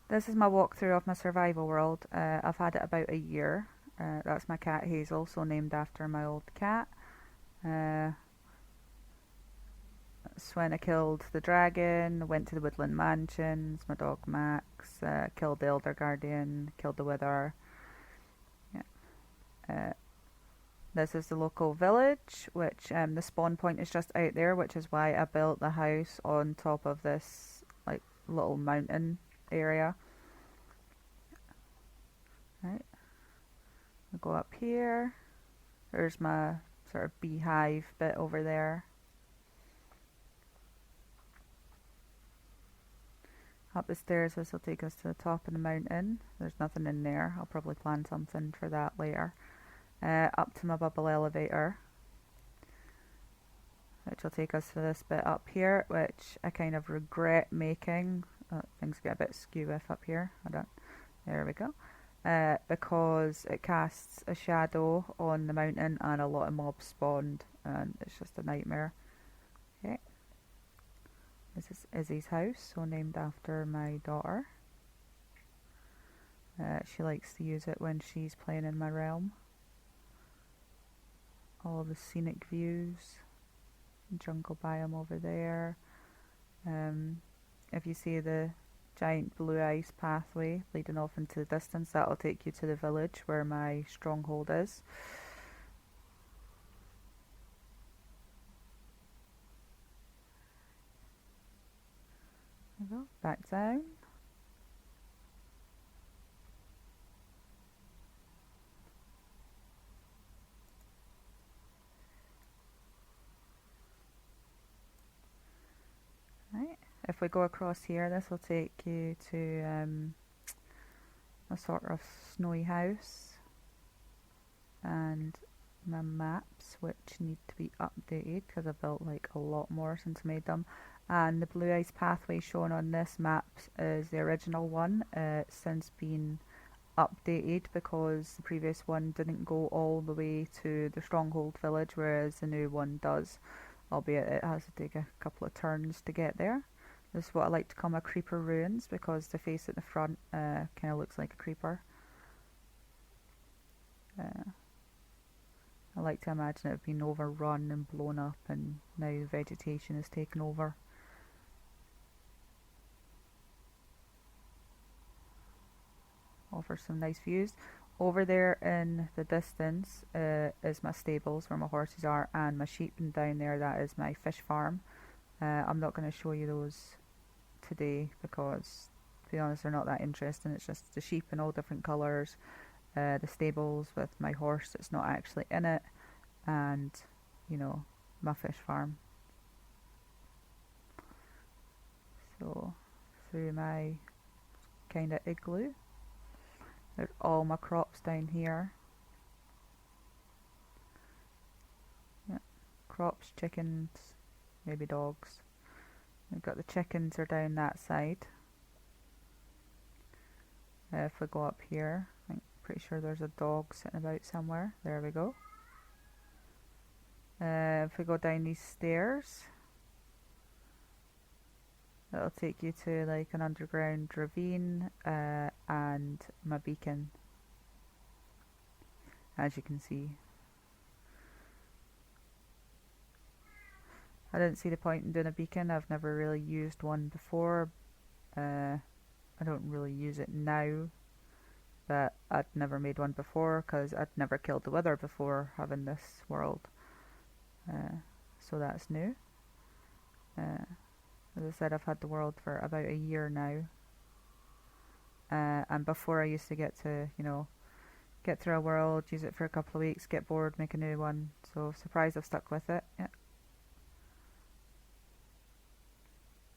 This is my walkthrough of my survival world. I've had it about a year. That's my cat Hazel, so named after my old cat. Uh, that's when I killed the dragon, went to the woodland mansions, my dog Max, killed the elder guardian, killed the wither. Yeah. Uh, this is the local village, which the spawn point is just out there, which is why I built the house on top of this like little mountain area. Right, I'll go up here. There's my sort of beehive bit over there. Up the stairs, this will take us to the top of the mountain. There's nothing in there. I'll probably plan something for that later. Up to my bubble elevator, which will take us to this bit up here, which I kind of regret making. Things get a bit skew-iff up here. There we go. Because it casts a shadow on the mountain and a lot of mobs spawned, and it's just a nightmare. Okay. This is Izzy's house, so named after my daughter. She likes to use it when she's playing in my realm. All the scenic views, jungle biome over there. If you see the giant blue ice pathway leading off into the distance, that'll take you to the village where my stronghold is. There we go, back down. Right. If we go across here, this will take you to a sort of snowy house and my maps, which need to be updated because I built like a lot more since I made them. And the blue ice pathway shown on this map is the original one. It's since been updated because the previous one didn't go all the way to the stronghold village, whereas the new one does, albeit it has to take a couple of turns to get there. This is what I like to call my creeper ruins because the face at the front kind of looks like a creeper. I like to imagine it being overrun and blown up, and now vegetation has taken over. Offer some nice views. Over there in the distance is my stables where my horses are and my sheep, and down there that is my fish farm. I'm not going to show you those today because, to be honest, they're not that interesting. It's just the sheep in all different colours, the stables with my horse that's not actually in it, and my fish farm. So through my kind of igloo, there's all my crops down here. Yeah, crops, chickens, maybe dogs. We've got the chickens are down that side. If we go up here, I'm pretty sure there's a dog sitting about somewhere. There we go. If we go down these stairs, it'll take you to like an underground ravine and my beacon, as you can see. I didn't see the point in doing a beacon. I've never really used one before. I don't really use it now, but I'd never made one before because I'd never killed the wither before having this world. So that's new. As I said, I've had the world for about a year now. And before I used to get to, get through a world, use it for a couple of weeks, get bored, make a new one. So surprised I've stuck with it. Yeah.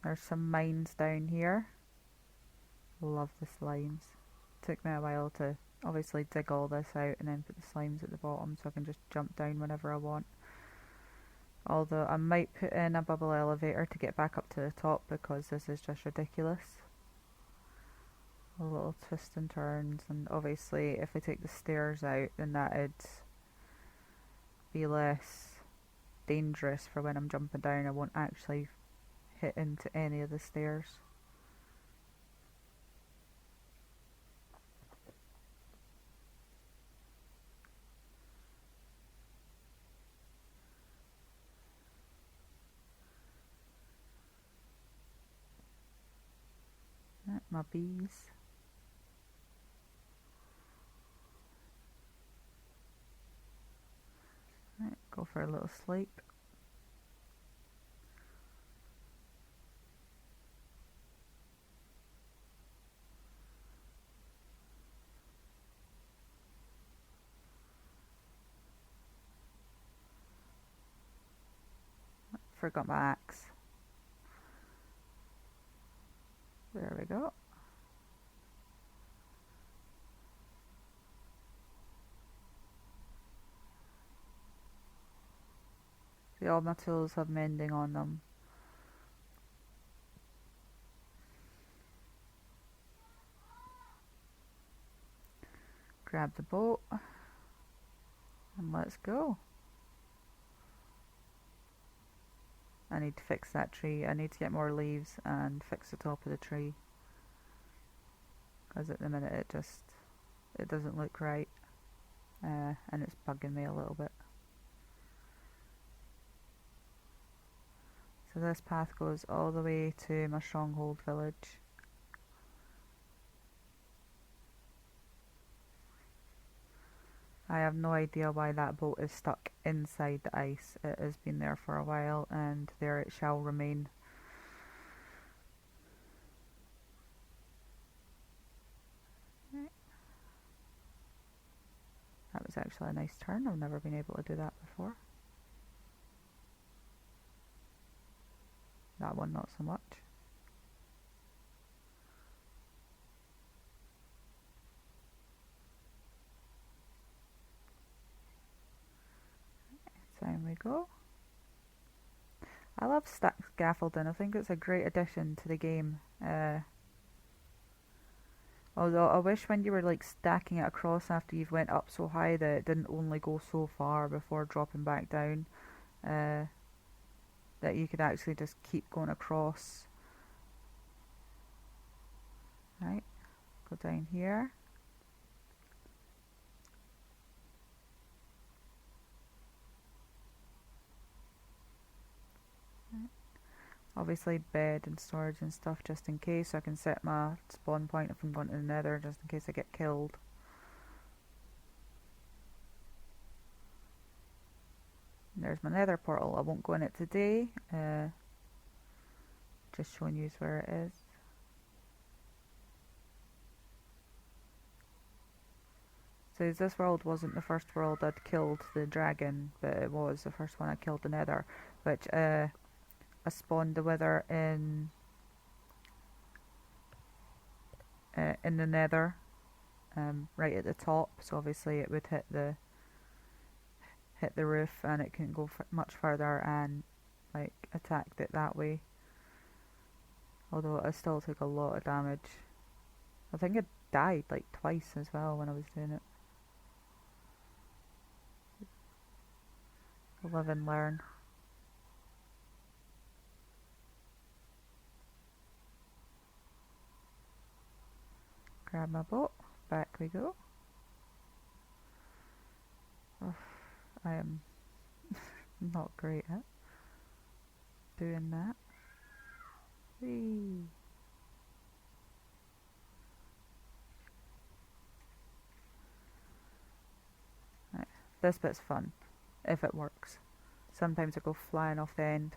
There's some mines down here. Love the slimes. Took me a while to obviously dig all this out and then put the slimes at the bottom so I can just jump down whenever I want. Although I might put in a bubble elevator to get back up to the top because this is just ridiculous. A little twists and turns, and obviously if I take the stairs out then that'd be less dangerous for when I'm jumping down. I won't actually hit into any of the stairs. my bees. Right, go for a little sleep. Forgot my axe. There we go. See, all my tools have mending on them. Grab the boat and let's go. I need to fix that tree. I need to get more leaves and fix the top of the tree, because at the minute it doesn't look right, and it's bugging me a little bit. So this path goes all the way to my stronghold village. I have no idea why that boat is stuck inside the ice. It has been there for a while, and there it shall remain. That was actually a nice turn. I've never been able to do that before. That one not so much. Down we go. I love scaffolding. I think it's a great addition to the game. Although I wish when you were like stacking it across after you've went up so high that it didn't only go so far before dropping back down. That you could actually just keep going across. Right, go down here. Obviously bed and storage and stuff just in case, so I can set my spawn point if I'm going to the nether, just in case I get killed. And there's my nether portal. I won't go in it today, just showing you where it is. So this world wasn't the first world I'd killed the dragon, but it was the first one I killed the nether, which I spawned the wither in the nether, right at the top, so obviously it would hit the roof and it couldn't go much further, and like attacked it that way. Although I still took a lot of damage. I think I died like twice as well when I was doing it. Live and learn. Grab my boat. Back we go. Oh, I am not great at doing that. Whee. Right. This bit's fun, if it works. Sometimes I go flying off the end.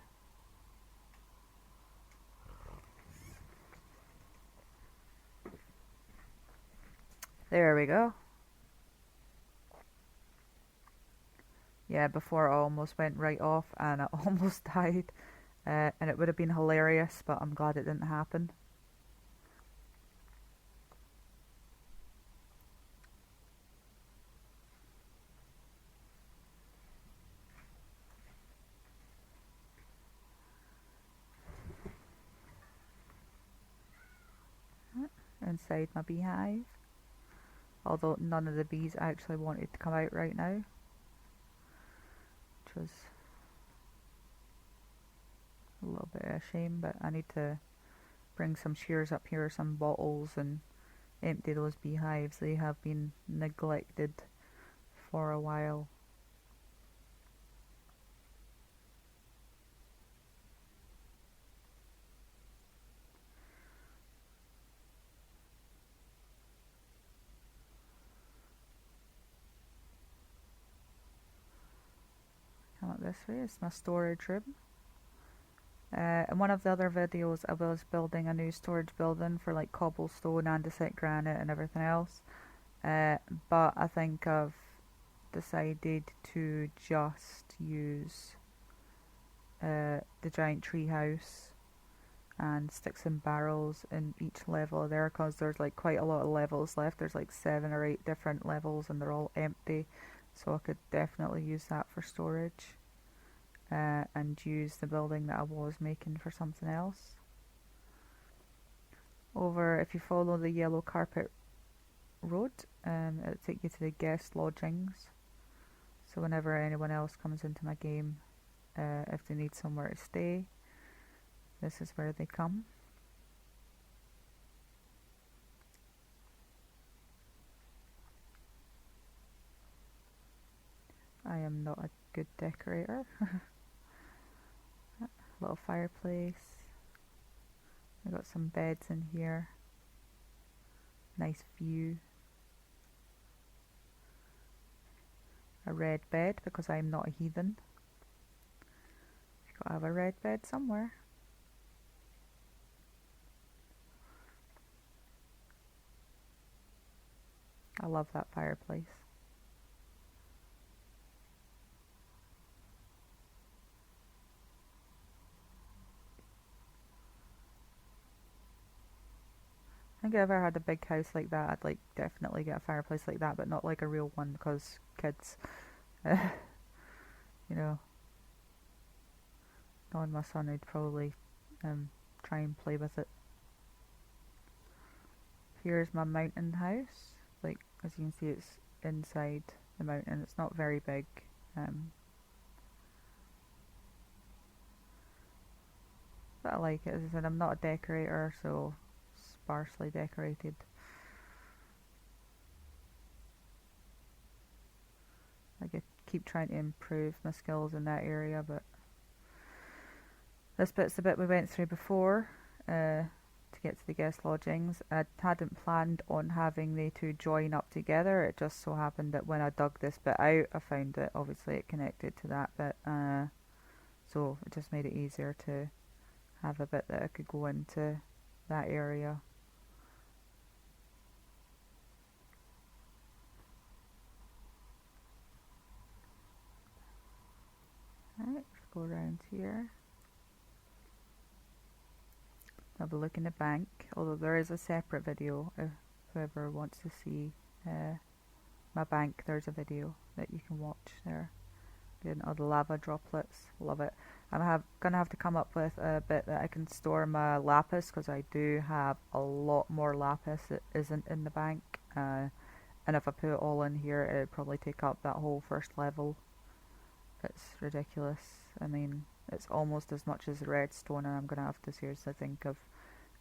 There we go. Yeah, before I almost went right off and I almost died. And it would have been hilarious, but I'm glad it didn't happen. Inside my beehive. Although none of the bees actually wanted to come out right now, which was a little bit of a shame, but I need to bring some shears up here, some bottles, and empty those beehives. They have been neglected for a while. this way is my storage room. In one of the other videos I was building a new storage building for like cobblestone, andesite, granite and everything else. But I think I've decided to just use the giant tree house and stick some barrels in each level there, because there's like quite a lot of levels left. There's like 7 or 8 different levels and they're all empty, so I could definitely use that for storage, and use the building that I was making for something else. Over, if you follow the yellow carpet road, it'll take you to the guest lodgings, so whenever anyone else comes into my game, if they need somewhere to stay, this is where they come. I am not a good decorator. Little fireplace. I got some beds in here. Nice view. A red bed because I'm not a heathen. You gotta have a red bed somewhere. I love that fireplace. I think if I ever had a big house like that, I'd like definitely get a fireplace like that, but not like a real one because kids, you know, knowing my son, I'd probably try and play with it. Here's my mountain house. Like, as you can see, it's inside the mountain. It's not very big. But I like it. As I said, I'm not a decorator, so sparsely decorated. I keep trying to improve my skills in that area, but this bit's the bit we went through before, to get to the guest lodgings. I hadn't planned on having the two join up together. It just so happened that when I dug this bit out, I found that obviously it connected to that bit, so it just made it easier to have a bit that I could go into that area. Right, let's go around here. I'll be looking at the bank, although there is a separate video if whoever wants to see my bank. There's a video that you can watch there. Doing all the lava droplets, love it. I'm gonna have to come up with a bit that I can store my lapis, because I do have a lot more lapis that isn't in the bank, and if I put it all in here, it'd probably take up that whole first level. It's ridiculous. I mean, it's almost as much as the redstone, and I'm gonna have to seriously think of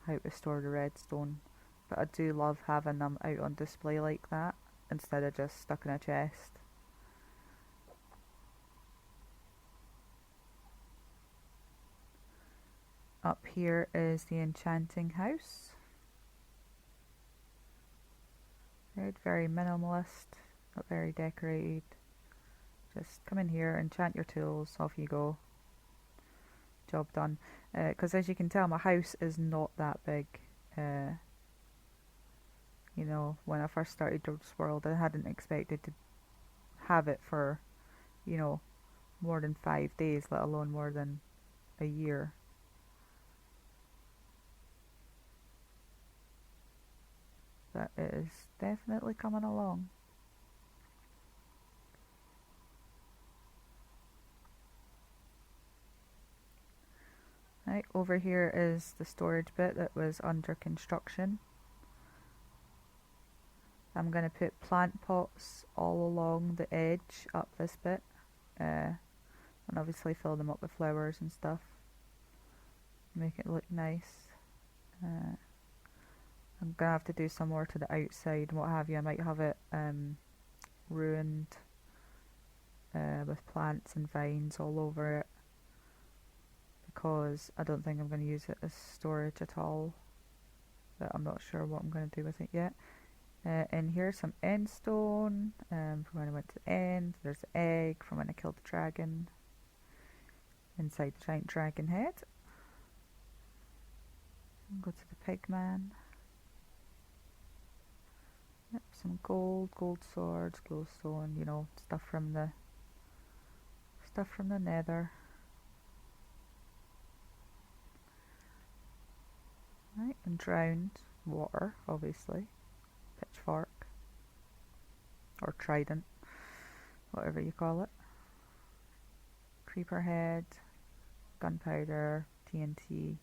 how to store the redstone. But I do love having them out on display like that, instead of just stuck in a chest. Up here is the Enchanting House. Right, very minimalist, not very decorated. Just come in here, enchant your tools, off you go. Job done. Because as you can tell, my house is not that big. You know, when I first started this world, I hadn't expected to have it for, you know, more than 5 days, let alone more than a year. But it is definitely coming along. Right, over here is the storage bit that was under construction. I'm going to put plant pots all along the edge up this bit, and obviously fill them up with flowers and stuff. Make it look nice. I'm going to have to do some more to the outside and what have you. I might have it ruined with plants and vines all over it, because I don't think I'm going to use it as storage at all, but I'm not sure what I'm going to do with it yet. And here's some end stone from when I went to the end. There's the egg from when I killed the dragon. inside the giant dragon head. Go to the pig man. Yep, some gold swords, glowstone, you know, stuff from the nether. Right, and drowned water, obviously. Pitchfork. Or trident. Whatever you call it. Creeper head. Gunpowder. TNT.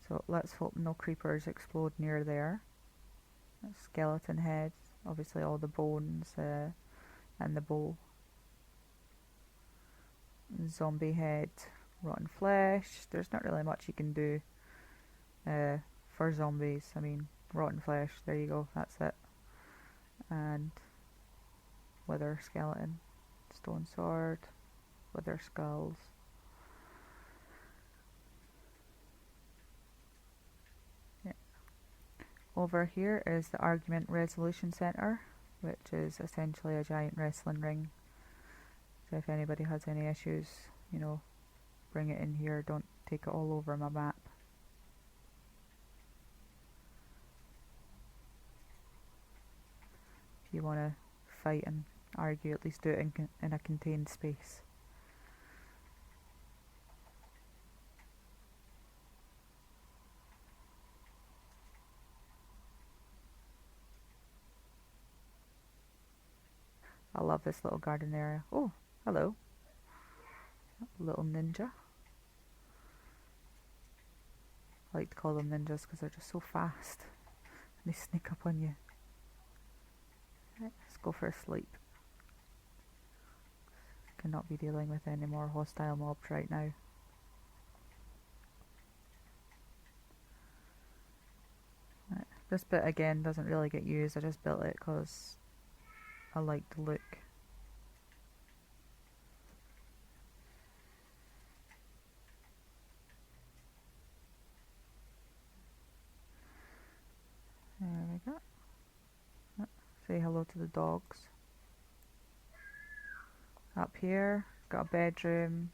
So let's hope no creepers explode near there. Skeleton head. Obviously all the bones and the bow. Zombie head. Rotten flesh. There's not really much you can do for zombies. I mean, rotten flesh, there you go, that's it. And wither skeleton, stone sword, wither skulls. Yeah. Over here is the Argument Resolution Center, which is essentially a giant wrestling ring. So if anybody has any issues, you know, bring it in here, don't take it all over my map. If you want to fight and argue, at least do it in a contained space. I love this little garden area. Oh, hello. Little ninja. I like to call them ninjas because they're just so fast. And they sneak up on you. Right, let's go for a sleep. Cannot be dealing with any more hostile mobs right now. Right, this bit again doesn't really get used. I just built it because I like the look. There we go. Say hello to the dogs. Up here, got a bedroom,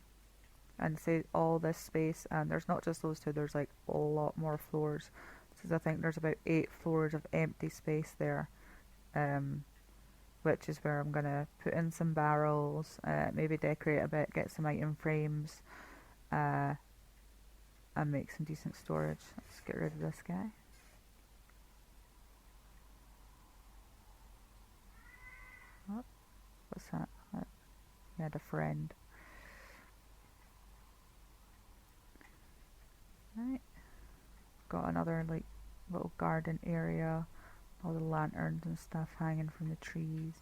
and say all this space, and there's not just those two, there's like a lot more floors. So I think there's about 8 floors of empty space there, which is where I'm gonna put in some barrels, maybe decorate a bit, get some item frames, and make some decent storage. Let's get rid of this guy. Oh, what's that? He had a friend. Right. Got another like little garden area. All the lanterns and stuff hanging from the trees.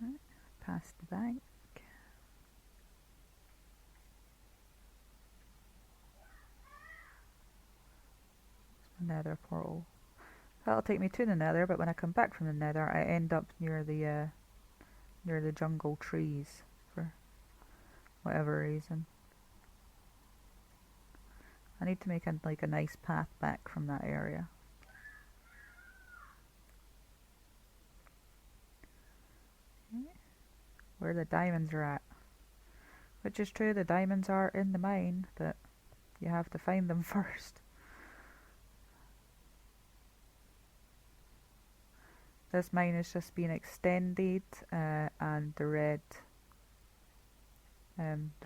Right. Past the bank. Nether Portal. That'll take me to the Nether, but when I come back from the Nether, I end up near the jungle trees for whatever reason. I need to make like a nice path back from that area. Where the diamonds are at. Which is true, the diamonds are in the mine, but you have to find them first. This mine is just being extended, and the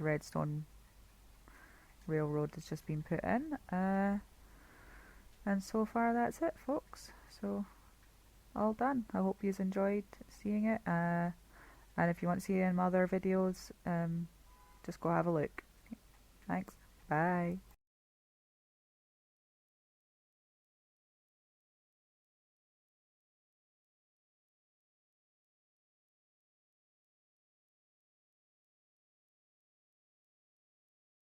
redstone railroad has just been put in, and so far that's it, folks. So all done. I hope you enjoyed seeing it, and if you want to see any other videos, just go have a look. Thanks. Bye.